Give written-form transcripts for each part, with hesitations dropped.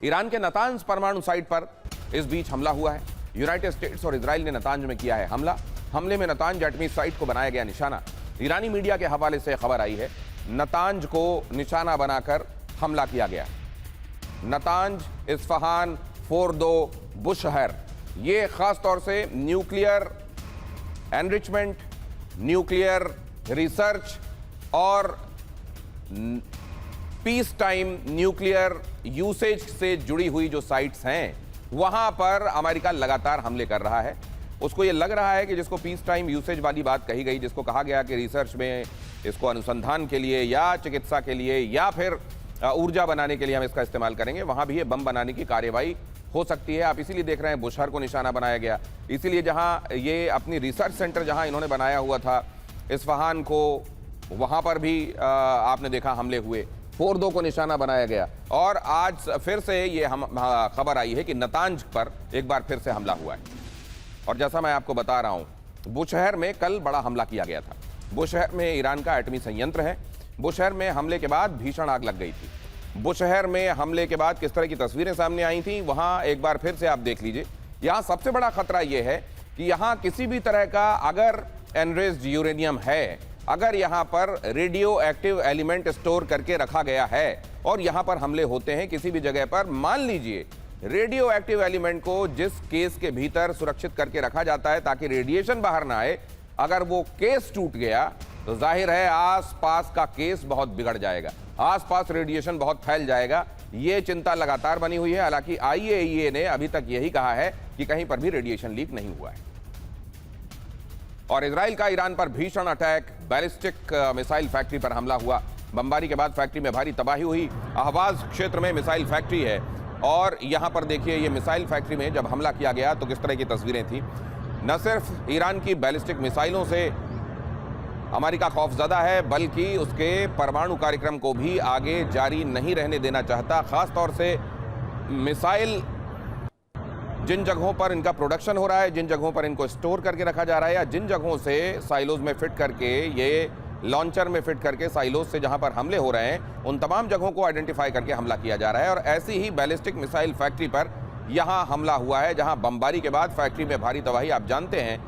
Iran के Natanz परमाणु site पर इस बीच हमला हुआ है। यूनाइटेड स्टेट्स और इजराइल ने नतांज में किया है हमला। हमले में नतांज एटमी साइट को बनाया गया निशाना। ईरानी मीडिया के हवाले से खबर आई है, नतांज को निशाना बनाकर हमला किया गया। नतांज, इस्फहान, फोर्दो, बुशहर, ये खास तौर से न्यूक्लियर एनरिचमेंट, न्यूक्लियर रिसर्च और पीस टाइम न्यूक्लियर यूसेज से जुड़ी हुई जो साइट्स हैं, वहां पर अमेरिका लगातार हमले कर रहा है। उसको ये लग रहा है कि जिसको पीस टाइम यूसेज वाली बात कही गई, जिसको कहा गया कि रिसर्च में इसको अनुसंधान के लिए या चिकित्सा के लिए या फिर ऊर्जा बनाने के लिए हम इसका इस्तेमाल करेंगे, वहां भी ये बम बनाने की कार्रवाई हो सकती है। आप इसीलिए देख रहे हैं बुशहर को निशाना बनाया गया। इसीलिए जहां ये अपनी रिसर्च सेंटर जहां इन्होंने बनाया हुआ था इस्फहान को, वहां पर भी आपने देखा हमले हुए। फोर्दो को निशाना बनाया गया और आज फिर से ये खबर आई है कि नतांज पर एक बार फिर से हमला हुआ है। और जैसा मैं आपको बता रहा हूं, बुशहर में कल बड़ा हमला किया गया था। बुशहर में ईरान का एटमी संयंत्र है। बुशहर में हमले के बाद भीषण आग लग गई थी। बुशहर में हमले के बाद किस तरह की तस्वीरें सामने आई थी, वहां एक बार फिर से आप देख लीजिए। यहां सबसे बड़ा खतरा यह है कि यहां किसी भी तरह का अगर एनरिच्ड यूरेनियम है, अगर यहां पर रेडियो एक्टिव एलिमेंट स्टोर करके रखा गया है और यहां पर हमले होते हैं किसी भी जगह पर, मान लीजिए रेडियो एक्टिव एलिमेंट को जिस केस के भीतर सुरक्षित करके रखा जाता है ताकि रेडिएशन बाहर ना आए, अगर वो केस टूट गया तो जाहिर है आसपास का केस बहुत बिगड़ जाएगा, आसपास रेडिएशन बहुत फैल जाएगा। ये चिंता लगातार बनी हुई है। हालांकि IAEA ने अभी तक यही कहा है कि कहीं पर भी रेडिएशन लीक नहीं हुआ है। और इजराइल का ईरान पर भीषण अटैक, बैलिस्टिक मिसाइल फैक्ट्री पर हमला हुआ। बमबारी के बाद फैक्ट्री में भारी तबाही हुई। अहवाज क्षेत्र में मिसाइल फैक्ट्री है और यहां पर देखिए ये मिसाइल फैक्ट्री में जब हमला किया गया तो किस तरह की तस्वीरें थी। न सिर्फ ईरान की बैलिस्टिक मिसाइलों से अमेरिका खौफजदा है, बल्कि उसके परमाणु कार्यक्रम को भी आगे जारी नहीं रहने देना चाहता। खास तौर से मिसाइल जिन जगहों पर इनका प्रोडक्शन हो रहा है, जिन जगहों पर इनको स्टोर करके रखा जा रहा है, या जिन जगहों से साइलोज में फिट करके, ये लॉन्चर में फिट करके साइलोज से जहां पर हमले हो रहे हैं, उन तमाम जगहों को आइडेंटिफाई करके हमला किया जा रहा है। और ऐसी ही बैलिस्टिक मिसाइल फैक्ट्री पर यहां हमला हुआ है, जहां बमबारी के बाद फैक्ट्री में भारी तबाही। आप जानते हैं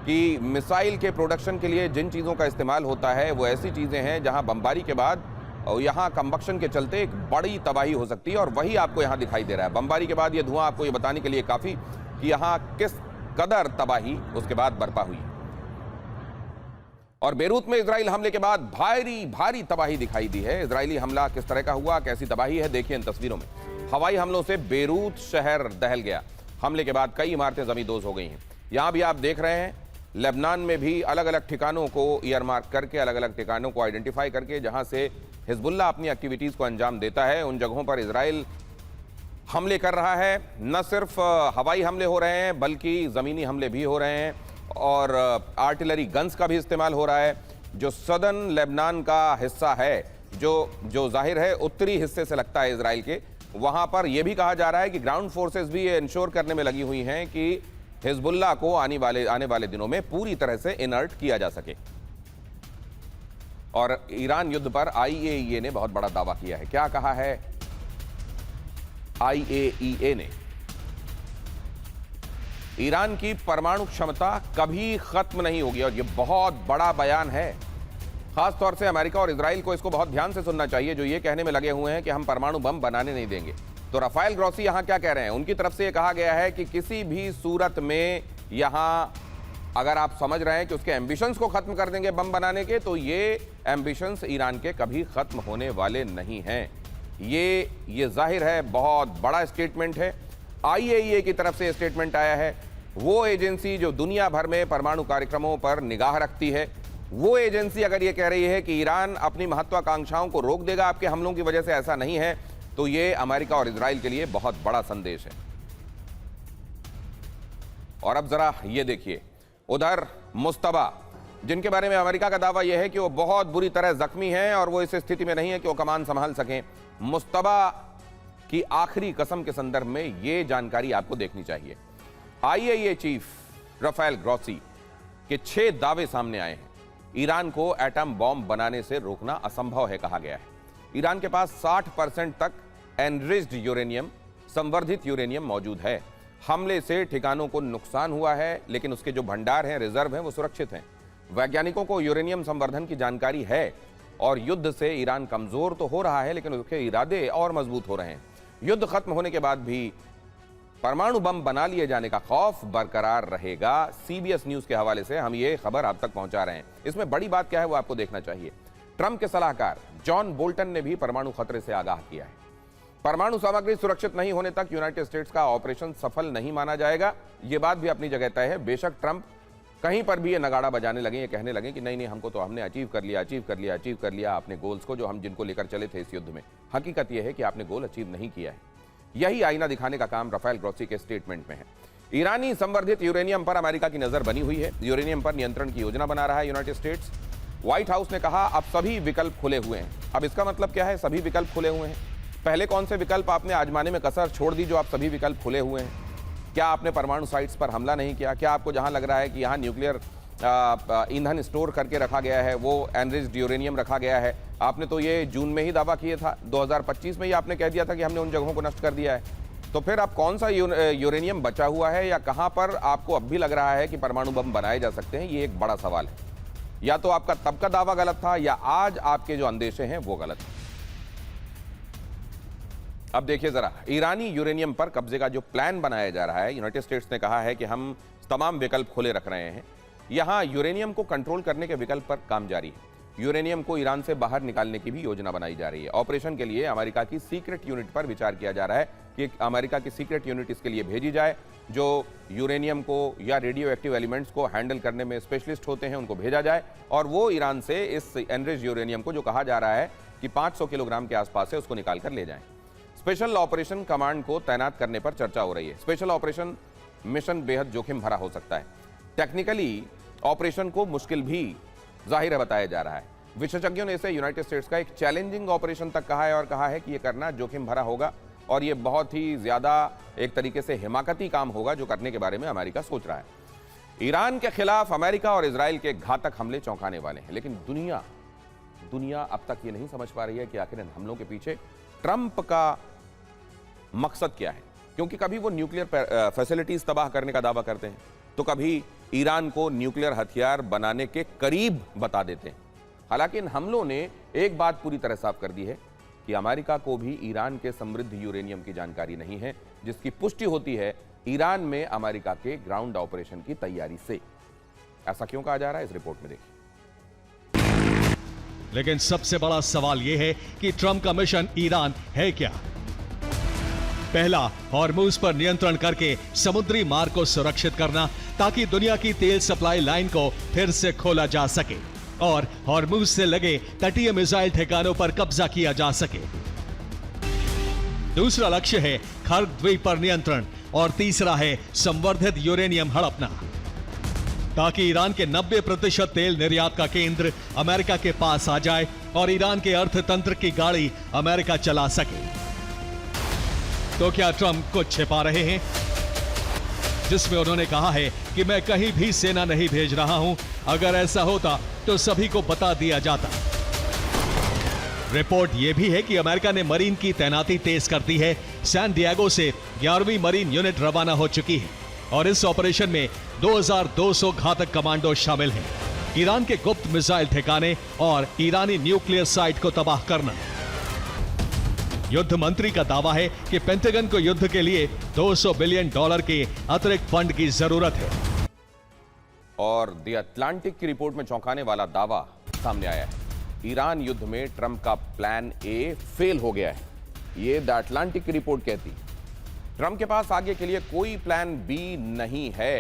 कि मिसाइल के प्रोडक्शन के लिए जिन चीज़ों का इस्तेमाल होता है वो ऐसी चीज़ें हैं जहां बमबारी के बाद यहाँ कंबक्शन के चलते एक बड़ी तबाही हो सकती है, और वही आपको यहाँ दिखाई दे रहा है। बमबारी के बाद ये धुआं आपको ये बताने के लिए काफ़ी कि यहाँ किस कदर तबाही उसके बाद बरपा हुई। और बेरूत में इजराइल हमले के बाद भारी तबाही दिखाई दी है। इजरायली हमला किस तरह का हुआ, कैसी तबाही है, देखिए इन तस्वीरों में। हवाई हमलों से बेरूत शहर दहल गया। हमले के बाद कई इमारतें जमींदोज हो गई हैं। यहाँ भी आप देख रहे हैं लेबनान में भी अलग अलग ठिकानों को ईयरमार्क करके, अलग अलग ठिकानों को आइडेंटिफाई करके, जहां से हिजबुल्लाह अपनी एक्टिविटीज़ को अंजाम देता है, उन जगहों पर इजराइल हमले कर रहा है। न सिर्फ हवाई हमले हो रहे हैं बल्कि ज़मीनी हमले भी हो रहे हैं और आर्टिलरी गन्स का भी इस्तेमाल हो रहा है। जो सदर्न लेबनान का हिस्सा है, जो जाहिर है उत्तरी हिस्से से लगता है इजराइल के, वहाँ पर यह भी कहा जा रहा है कि ग्राउंड फोर्सेस भी ये इंश्योर करने में लगी हुई हैं कि हिजबुल्लाह को आने वाले दिनों में पूरी तरह से इनर्ट किया जा सके। और ईरान युद्ध पर IAEA ने बहुत बड़ा दावा किया है। क्या कहा है IAEA ने? ईरान की परमाणु क्षमता कभी खत्म नहीं होगी, और यह बहुत बड़ा बयान है। खास तौर से अमेरिका और इजराइल को इसको बहुत ध्यान से सुनना चाहिए, जो ये कहने में लगे हुए हैं कि हम परमाणु बम बनाने नहीं देंगे। तो राफेल ग्रॉसी यहां क्या कह रहे हैं? उनकी तरफ से यह कहा गया है कि किसी भी सूरत में यहां अगर आप समझ रहे हैं कि उसके एम्बिशंस को खत्म कर देंगे बम बनाने के, तो ये एम्बिशंस ईरान के कभी खत्म होने वाले नहीं हैं। ये जाहिर है बहुत बड़ा स्टेटमेंट है। IAEA की तरफ से स्टेटमेंट आया है। वो एजेंसी जो दुनिया भर में परमाणु कार्यक्रमों पर निगाह रखती है, वो एजेंसी अगर ये कह रही है कि ईरान अपनी महत्वाकांक्षाओं को रोक देगा आपके हमलों की वजह से, ऐसा नहीं है, तो ये अमेरिका और इजराइल के लिए बहुत बड़ा संदेश है। और अब जरा ये देखिए, उधर मुस्तबा, जिनके बारे में अमेरिका का दावा यह है कि वो बहुत बुरी तरह जख्मी हैं और वो इस स्थिति में नहीं है कि वो कमान संभाल सकें। मुस्तबा की आखिरी कसम के संदर्भ में ये जानकारी आपको देखनी चाहिए। IAEA चीफ राफेल ग्रॉसी के 6 दावे सामने आए हैं। ईरान को एटम बॉम्ब बनाने से रोकना असंभव है, कहा गया है। ईरान के पास 60% तक एनरिच्ड यूरेनियम संवर्धित यूरेनियम मौजूद है। हमले से ठिकानों को नुकसान हुआ है, लेकिन उसके जो भंडार हैं, रिजर्व हैं, वो सुरक्षित हैं। वैज्ञानिकों को यूरेनियम संवर्धन की जानकारी है और युद्ध से ईरान कमजोर तो हो रहा है, लेकिन उसके इरादे और मजबूत हो रहे हैं। युद्ध खत्म होने के बाद भी परमाणु बम बना लिए जाने का खौफ बरकरार रहेगा। सीबीएस न्यूज के हवाले से हम ये खबर आप तक पहुंचा रहे हैं। इसमें बड़ी बात क्या है वो आपको देखना चाहिए। ट्रंप के सलाहकार जॉन बोल्टन ने भी परमाणु खतरे से आगाह किया है। परमाणु सामग्री सुरक्षित नहीं होने तक यूनाइटेड स्टेट्स का ऑपरेशन सफल नहीं माना जाएगा। ये बात भी अपनी जगह तय है। बेशक ट्रंप कहीं पर भी ये नगाड़ा बजाने लगे, ये कहने लगे कि नहीं हमको तो हमने अचीव कर लिया अपने गोल्स को, जो हम जिनको लेकर चले थे इस युद्ध में। हकीकत यह है कि आपने गोल अचीव नहीं किया है। यही आईना दिखाने का काम राफेल ग्रॉसी के स्टेटमेंट में है। ईरानी संवर्धित यूरेनियम पर अमेरिका की नजर बनी हुई है। यूरेनियम पर नियंत्रण की योजना बना रहा है यूनाइटेड स्टेट्स। व्हाइट हाउस ने कहा अब सभी विकल्प खुले हुए हैं। अब इसका मतलब क्या है, सभी विकल्प खुले हुए हैं? पहले कौन से विकल्प आपने आजमाने में कसर छोड़ दी जो आप सभी विकल्प खुले हुए हैं? क्या आपने परमाणु साइट्स पर हमला नहीं किया? क्या आपको जहां लग रहा है कि यहां न्यूक्लियर ईंधन स्टोर करके रखा गया है, वो एनरिच्ड यूरेनियम रखा गया है? आपने तो ये जून में ही दावा किया था, 2025 में ही आपने कह दिया था कि हमने उन जगहों को नष्ट कर दिया है। तो फिर अब कौन सा यूरेनियम बचा हुआ है, या कहां पर आपको अब भी लग रहा है कि परमाणु बम बनाए जा सकते हैं? ये एक बड़ा सवाल है। या तो आपका तब का दावा गलत था, या आज आपके जो अंदेशे हैं वो गलत हैं। अब देखिए जरा, ईरानी यूरेनियम पर कब्जे का जो प्लान बनाया जा रहा है, यूनाइटेड स्टेट्स ने कहा है कि हम तमाम विकल्प खुले रख रहे हैं। यहां यूरेनियम को कंट्रोल करने के विकल्प पर काम जारी है। यूरेनियम को ईरान से बाहर निकालने की भी योजना बनाई जा रही है। ऑपरेशन के लिए अमेरिका की सीक्रेट यूनिट पर विचार किया जा रहा है कि अमेरिका की सीक्रेट यूनिट इसके लिए भेजी जाए, जो यूरेनियम को या रेडियो एक्टिव एलिमेंट्स को हैंडल करने में स्पेशलिस्ट होते हैं, उनको भेजा जाए और वो ईरान से इस एनरिच्ड यूरेनियम को, जो कहा जा रहा है कि 500 किलोग्राम के आसपास है, उसको निकाल कर ले जाएं। स्पेशल ऑपरेशन कमांड को तैनात करने पर चर्चा हो रही है। स्पेशल ऑपरेशन मिशन बेहद जोखिम भरा हो सकता है। टेक्निकली ऑपरेशन को मुश्किल भी जाहिर है बताया जा रहा है। विशेषज्ञों ने इसे यूनाइटेड स्टेट्स का एक चैलेंजिंग ऑपरेशन तक कहा है और कहा है कि यह करना जोखिम भरा होगा और यह बहुत ही ज्यादा एक तरीके से हिमाकती काम होगा जो करने के बारे में अमेरिका सोच रहा है। ईरान के खिलाफ अमेरिका और इजराइल के घातक हमले चौंकाने वाले हैं, लेकिन दुनिया अब तक ये नहीं समझ पा रही है कि आखिर इन हमलों के पीछे ट्रंप का मकसद क्या है। क्योंकि कभी वो न्यूक्लियर फैसिलिटीज तबाह करने का दावा करते हैं, तो कभी ईरान को न्यूक्लियर हथियार बनाने के करीब बता देते हैं। हालांकि इन हमलों ने एक बात पूरी तरह साफ कर दी है कि अमेरिका को भी ईरान के समृद्ध यूरेनियम की जानकारी नहीं है, जिसकी पुष्टि होती है ईरान में अमेरिका के ग्राउंड ऑपरेशन की तैयारी से। ऐसा क्यों कहा जा रहा है, इस रिपोर्ट में देखिए। लेकिन सबसे बड़ा सवाल यह है कि ट्रंप का मिशन ईरान है क्या? पहला, हॉर्मुज पर नियंत्रण करके समुद्री मार्ग को सुरक्षित करना ताकि दुनिया की तेल सप्लाई लाइन को फिर से खोला जा सके और हॉर्मुज से लगे तटीय मिसाइल ठिकानों पर कब्जा किया जा सके। दूसरा लक्ष्य है खर्ग द्वीप पर नियंत्रण और तीसरा है संवर्धित यूरेनियम हड़पना ताकि ईरान के 90% तेल निर्यात का केंद्र अमेरिका के पास आ जाए और ईरान के अर्थतंत्र की गाड़ी अमेरिका चला सके। तो क्या ट्रंप कुछ छिपा रहे हैं, जिसमें उन्होंने कहा है कि मैं कहीं भी सेना नहीं भेज रहा हूं? अगर ऐसा होता तो सभी को बता दिया जाता। रिपोर्ट यह भी है कि अमेरिका ने मरीन की तैनाती तेज कर दी है। सैन डिएगो से 11वीं मरीन यूनिट रवाना हो चुकी है और इस ऑपरेशन में 2200 घातक कमांडो शामिल हैं। ईरान के गुप्त मिसाइल ठिकाने और ईरानी न्यूक्लियर साइट को तबाह करना। युद्ध मंत्री का दावा है कि पेंटागन को युद्ध के लिए $200 बिलियन के अतिरिक्त फंड की जरूरत है। और द अटलांटिक की रिपोर्ट में चौंकाने वाला दावा सामने आया है। ईरान युद्ध में ट्रंप का प्लान ए फेल हो गया है, ये द अटलांटिक की रिपोर्ट कहती। ट्रंप के पास आगे के लिए कोई प्लान बी नहीं है।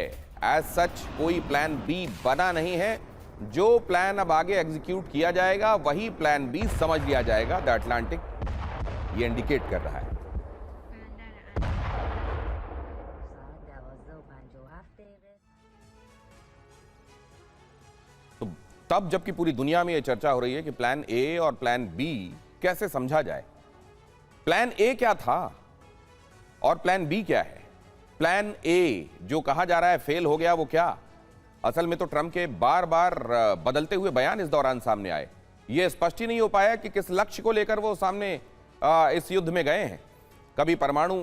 एज सच कोई प्लान बी बना नहीं है। जो प्लान अब आगे एग्जीक्यूट किया जाएगा वही प्लान बी समझ लिया जाएगा। द अटलांटिक ये इंडिकेट कर रहा है। तो तब जबकि पूरी दुनिया में यह चर्चा हो रही है कि प्लान ए और प्लान बी कैसे समझा जाए। प्लान ए क्या था और प्लान बी क्या है? प्लान ए जो कहा जा रहा है फेल हो गया, वो क्या? असल में तो ट्रंप के बार बार बदलते हुए बयान इस दौरान सामने आए। यह स्पष्ट ही नहीं हो पाया कि किस लक्ष्य को लेकर वो सामने इस युद्ध में गए हैं। कभी परमाणु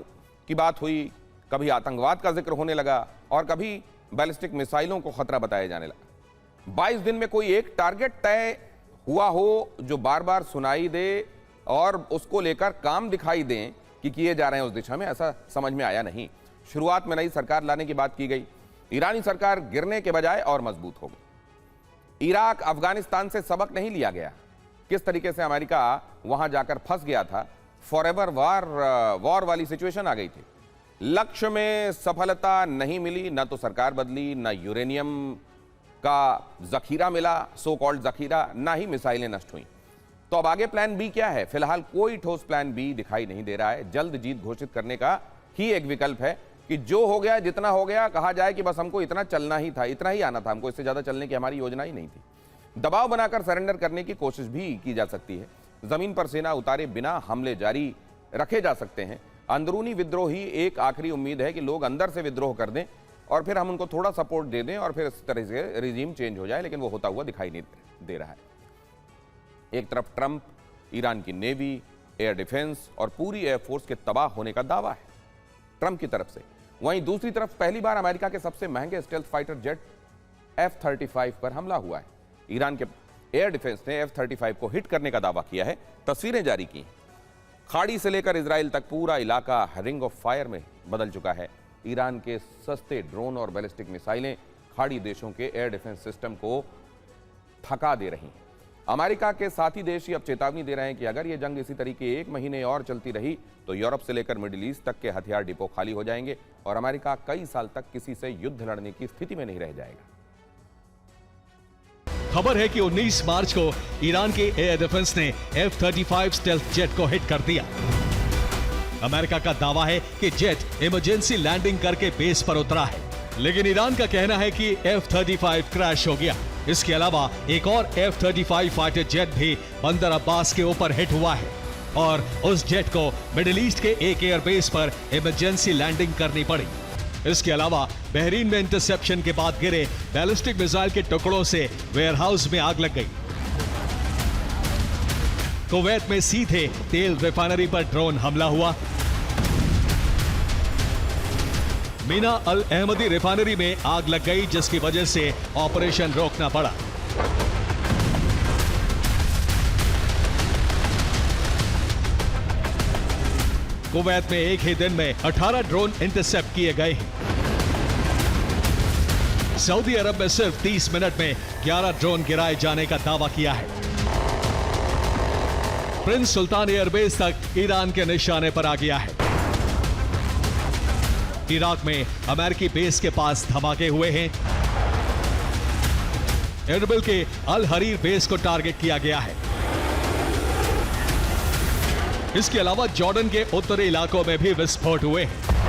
की बात हुई, कभी आतंकवाद का जिक्र होने लगा और कभी बैलिस्टिक मिसाइलों को खतरा बताया जाने लगा। 22 दिन में कोई एक टारगेट तय हुआ हो जो बार बार सुनाई दे और उसको लेकर काम दिखाई दें कि किए जा रहे हैं उस दिशा में, ऐसा समझ में आया नहीं। शुरुआत में नई सरकार लाने की बात की गई, ईरानी सरकार गिरने के बजाय और मजबूत हो गई। इराक अफगानिस्तान से सबक नहीं लिया गया, किस तरीके से अमेरिका वहां जाकर फंस गया था, फॉरएवर वॉर वाली सिचुएशन आ गई थी। लक्ष्य में सफलता नहीं मिली, ना तो सरकार बदली, ना यूरेनियम का जखीरा मिला, सो कॉल्ड जखीरा, ना ही मिसाइलें नष्ट हुई। तो अब आगे प्लान बी क्या है? फिलहाल कोई ठोस प्लान बी दिखाई नहीं दे रहा है। जल्द जीत घोषित करने का ही एक विकल्प है कि जो हो गया, जितना हो गया, कहा जाए कि बस हमको इतना चलना ही था, इतना ही आना था, हमको इससे ज्यादा चलने की हमारी योजना ही नहीं थी। दबाव बनाकर सरेंडर करने की कोशिश भी की जा सकती है। जमीन पर सेना उतारे बिना हमले जारी रखे जा सकते हैं। अंदरूनी विद्रोह ही एक आखिरी उम्मीद है कि लोग अंदर से विद्रोह कर दें और फिर हम उनको थोड़ा सपोर्ट दे दें और फिर इस तरह से रिजीम चेंज हो जाए, लेकिन वो होता हुआ दिखाई नहीं दे रहा है। एक तरफ ट्रंप, ईरान की नेवी, एयर डिफेंस और पूरी एयरफोर्स के तबाह होने का दावा है ट्रंप की तरफ से। वहीं दूसरी तरफ पहली बार अमेरिका के सबसे महंगे स्टेल्थ फाइटर जेट F-35 पर हमला हुआ है। ईरान के एयर डिफेंस ने F-35 को हिट करने का दावा किया है, तस्वीरें जारी की। खाड़ी से लेकर इजराइल तक पूरा इलाका रिंग ऑफ फायर में बदल चुका है। ईरान के सस्ते ड्रोन और बैलिस्टिक मिसाइलें खाड़ी देशों के एयर डिफेंस सिस्टम को थका दे रही हैं। अमेरिका के साथी देश ही अब चेतावनी दे रहे हैं कि अगर ये जंग इसी तरीके 1 महीने और चलती रही तो यूरोप से लेकर मिडिल ईस्ट तक के हथियार डिपो खाली हो जाएंगे और अमेरिका कई साल तक किसी से युद्ध लड़ने की स्थिति में नहीं रह जाएगा। खबर है कि 19 मार्च को ईरान के एयर डिफेंस ने F-35 स्टेल्थ जेट को हिट कर दिया। अमेरिका का दावा है कि जेट इमरजेंसी लैंडिंग करके बेस पर उतरा है, लेकिन ईरान का कहना है कि F-35 क्रैश हो गया। इसके अलावा एक और F-35 फाइटर जेट भी बंदर अब्बास के ऊपर हिट हुआ है और उस जेट को मिडिल ईस्ट के एक एयरबेस पर इमरजेंसी लैंडिंग करनी पड़ी। इसके अलावा बहरीन में इंटरसेप्शन के बाद गिरे बैलिस्टिक मिसाइल के टुकड़ों से वेयरहाउस में आग लग गई। कुवैत में सीधे तेल रिफाइनरी पर ड्रोन हमला हुआ। मीना अल अहमदी रिफाइनरी में आग लग गई, जिसकी वजह से ऑपरेशन रोकना पड़ा। कुवैत में एक ही दिन में 18 ड्रोन इंटरसेप्ट किए गए हैं। सऊदी अरब में सिर्फ 30 मिनट में 11 ड्रोन गिराए जाने का दावा किया है। प्रिंस सुल्तान एयरबेस तक ईरान के निशाने पर आ गया है। इराक में अमेरिकी बेस के पास धमाके हुए हैं। एरबिल के अल हरीर बेस को टारगेट किया गया है। इसके अलावा जॉर्डन के उत्तरी इलाकों में भी विस्फोट हुए हैं।